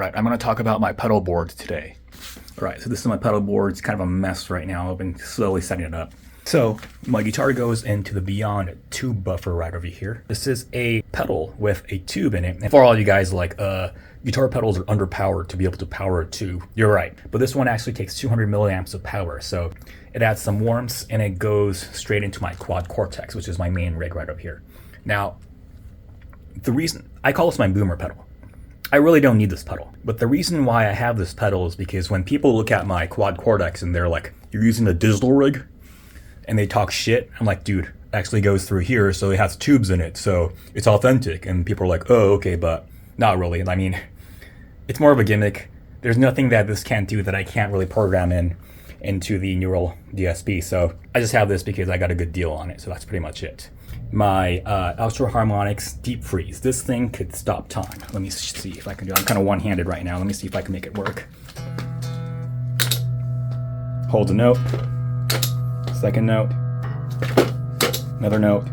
Alright, I'm going to talk about my pedal board today. Alright, so this is my pedal board. It's kind of a mess right now. I've been slowly setting it up. So, my guitar goes into the Beyond tube buffer right over here. This is a pedal with a tube in it. And for all you guys like, guitar pedals are underpowered to be able to power a tube. You're right. But this one actually takes 200 milliamps of power. So, it adds some warmth and it goes straight into my quad Cortex, which is my main rig right up here. Now, the reason, I call this my boomer pedal. I really don't need this pedal. But the reason why I have this pedal is because when people look at my quad Cortex and they're like, you're using a digital rig? And they talk shit, I'm like, dude, it actually goes through here, so it has tubes in it, so it's authentic. And people are like, oh, okay, but not really. I mean, it's more of a gimmick. There's nothing that this can't do that I can't really program into the neural DSP. So I just have this because I got a good deal on it, so that's pretty much it. My Electro Harmonix deep freeze. This thing could stop time. Let me see if I can do it. I'm kind of one-handed right now. Let me see if I can make it work. Hold the note. Second note. Another note.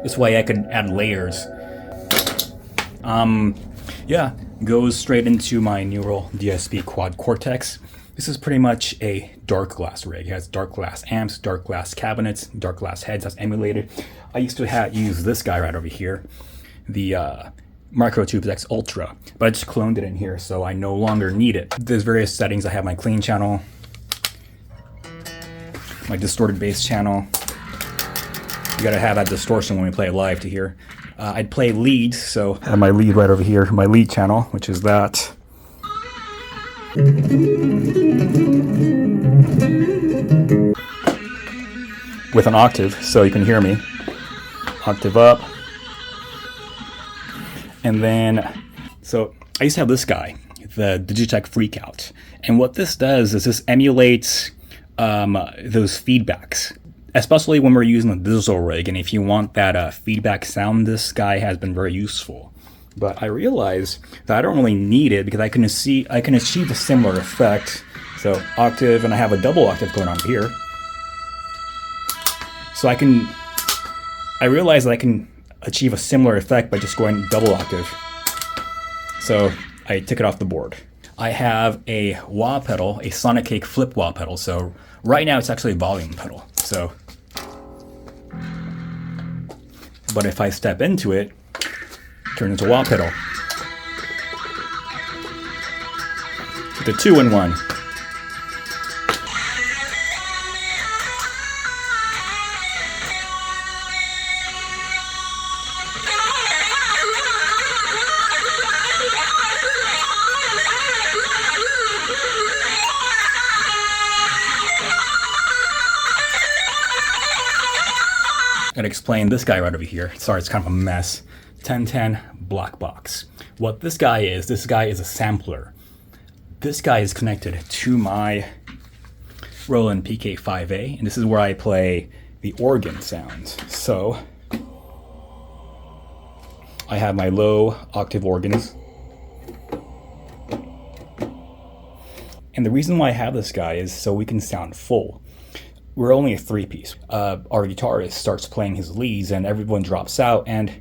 This way I could add layers. Yeah, goes straight into my neural DSP quad Cortex. This is pretty much a dark glass rig. It has dark glass amps, dark glass cabinets, dark glass heads that's emulated. I used to use this guy right over here, the Microtubes X Ultra, but I just cloned it in here, so I no longer need it. There's various settings. I have my clean channel, my distorted bass channel. You gotta have that distortion when we play it live to hear. I'd play leads, so I have my lead right over here, my lead channel, which is that. With an octave, so you can hear me. Octave up. And then, so I used to have this guy, the Digitech Freakout. And what this does is this emulates those feedbacks. Especially when we're using a digital rig, and if you want that feedback sound, this guy has been very useful. But I realize that I don't really need it because I can achieve a similar effect. So octave, and I have a double octave going on here. So I realize that I can achieve a similar effect by just going double octave. So I took it off the board. I have a wah pedal, a Sonicake flip wah pedal. So right now it's actually a volume pedal. So, but if I step into it, it turns into a wah pedal. The 2-in-1. Gotta explain this guy right over here. Sorry, it's kind of a mess. 1010 black box. What this guy is a sampler. This guy is connected to my Roland PK5A, and this is where I play the organ sounds. So I have my low octave organs. And the reason why I have this guy is so we can sound full. We're only a three-piece. Our guitarist starts playing his leads and everyone drops out, and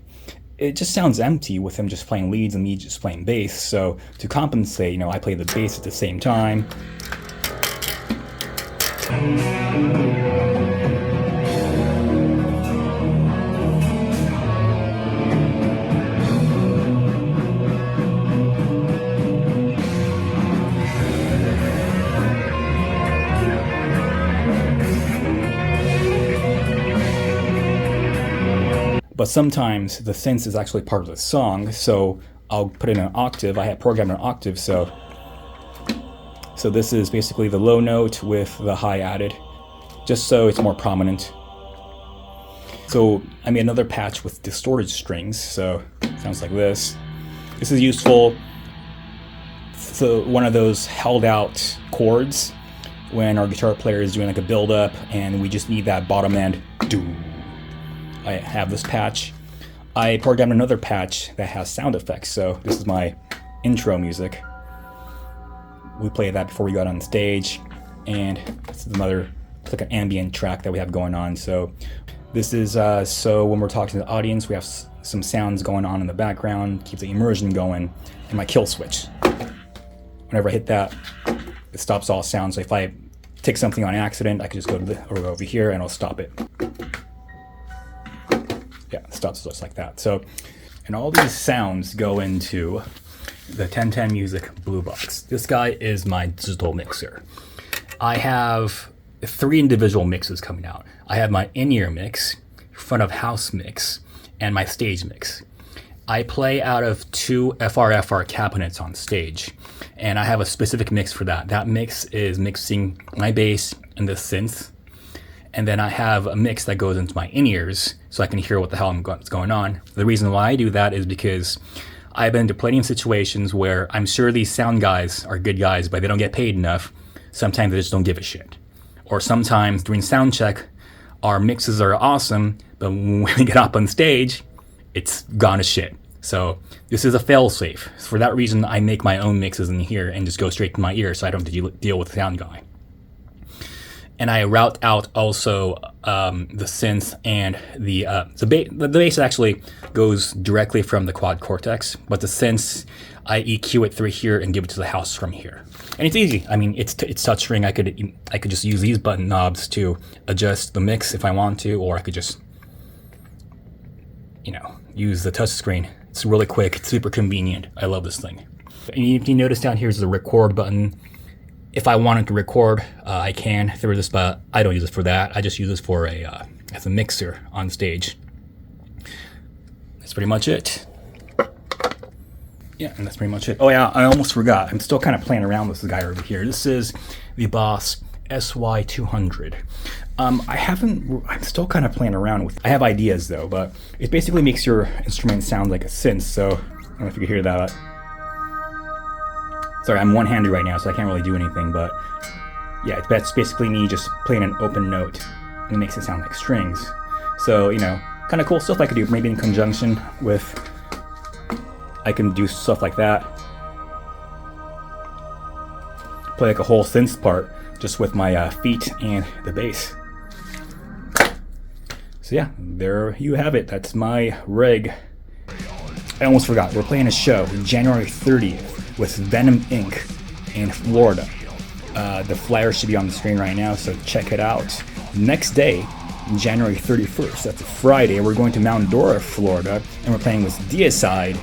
it just sounds empty with him just playing leads and me just playing bass. So to compensate, I play the bass at the same time. But sometimes the synth is actually part of the song, so I'll put in an octave. I have programmed an octave, so this is basically the low note with the high added, just so it's more prominent. So I made another patch with distorted strings, so it sounds like this. This is useful. So one of those held out chords when our guitar player is doing like a build up and we just need that bottom end. I have this patch. I programmed another patch that has sound effects. So this is my intro music. We play that before we got on stage, and this is another, it's like an ambient track that we have going on. So this is so when we're talking to the audience, we have some sounds going on in the background, keeps the immersion going, and my kill switch. Whenever I hit that, it stops all sounds. So if I take something on accident, I can just go to over here and it'll stop it. Yeah, it stops just like that. So, and all these sounds go into the 1010 Music Blue Box. This guy is my digital mixer. I have 3 individual mixes coming out. I have my in-ear mix, front of house mix, and my stage mix. I play out of 2 FR cabinets on stage, and I have a specific mix for that. That mix is mixing my bass and the synth, and then I have a mix that goes into my in-ears so I can hear what the hell is going on. The reason why I do that is because I've been into plenty of situations where I'm sure these sound guys are good guys, but they don't get paid enough. Sometimes they just don't give a shit. Or sometimes during sound check, our mixes are awesome, but when we get up on stage, it's gone to shit. So this is a fail-safe. For that reason, I make my own mixes in here and just go straight to my ear so I don't have to deal with the sound guy. And I route out also the synth and the bass actually goes directly from the quad Cortex, but the synths, I EQ it through here and give it to the house from here. And it's easy. I mean, it's touchscreen. I could just use these button knobs to adjust the mix if I want to, or I could just, use the touchscreen. It's really quick. It's super convenient. I love this thing. And if you notice down here is the record button. If I wanted to record, I can through this, but I don't use it for that. I just use this for as a mixer on stage. That's pretty much it. Yeah, and that's pretty much it. Oh yeah, I almost forgot. I'm still kind of playing around with this guy over here. This is the Boss SY200. I'm still kind of playing around with. I have ideas though, but it basically makes your instrument sound like a synth. So I don't know if you can hear that. Sorry, I'm one-handed right now, so I can't really do anything, but yeah, that's basically me just playing an open note, and it makes it sound like strings. So, kind of cool stuff I could do, maybe in conjunction with, I can do stuff like that. Play like a whole synth part, just with my feet and the bass. So yeah, there you have it, that's my rig. I almost forgot, we're playing a show January 30th. With Venom Inc. in Florida. The flyer should be on the screen right now, so check it out. Next day, January 31st, that's a Friday, we're going to Mount Dora, Florida, and we're playing with Deicide,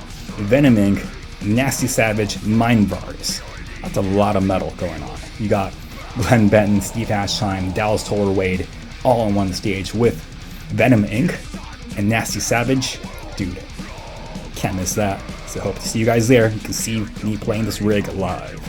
Venom Inc., Nasty Savage, Mind Bars. That's a lot of metal going on. You got Glenn Benton, Steve Ashheim, Dallas Toller Wade, all on one stage with Venom Inc. and Nasty Savage. Dude, can't miss that. So hope to see you guys there. You can see me playing this rig live.